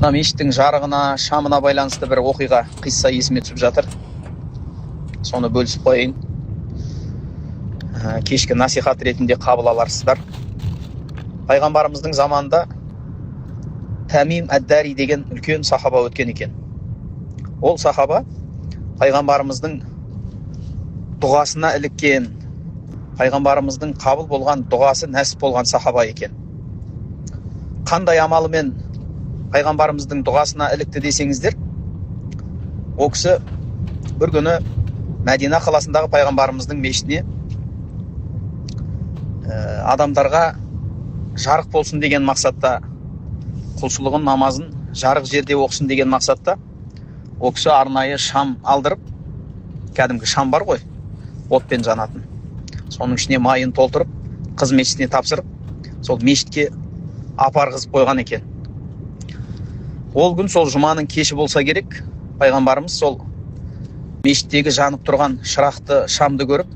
Мына мешіттің жарығына, шамына байланысты бір оқиға, қисса есіме түсіп жатыр. Соны бөлісіп қойайын. Кешкі насихат ретінде қабыл аларсыздар. Пайғамбарымыздың заманында Тамим әд-Дари деген үлкен сахаба өткен екен. Ол сахаба пайғамбарымыздың дұғасына іліккен, пайғамбарымыздың қабыл болған дұғасы нәсіп болған сахаба екен. Қандай амалымен пайғамбарымыздың дұғасына ілікті десеңіздер, ол кісі бір күні Мәдина қаласындағы пайғамбарымыздың мешітіне адамдарға жарық болсын деген мақсатта, құлшылығын, намазын жарық жерде оқысын деген мақсатта ол кісі арнайы шам алдырып, кәдімгі шам бар ғой, отпен жанатын. Соның ішіне майын толтырып, қыз мешітіне тапсырып, сол мешітке апарғызып қойған екен. Ол күн сол жұманың кеші болса керек, пайғамбарымыз сол мешіттегі жанып тұрған шырақты шамды көріп,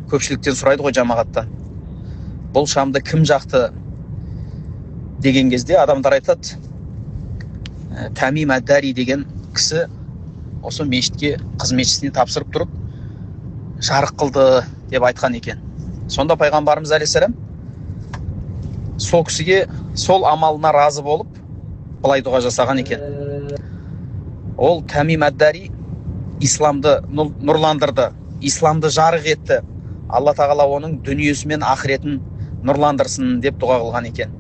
көпшіліктен сұрайды ғой, жамағаттан. Бұл шамды кім жақты деген кезде адамдар айтады, Тамим әд-Дари деген кісі осы мешітке қыз мешітіне тапсырып тұрып, жарық қылды деп айтқан екен. Сонда пайғамбарымыз әлейхиссалам сол кісіге сол амалына разы болып, былай дұға жасаған екен. Ол Тамим әд-Дари исламды нұрландырды, исламды жарық етті. Алла тағала оның дүниесі мен ақыретін нұрландырсын деп дұға қылған екен.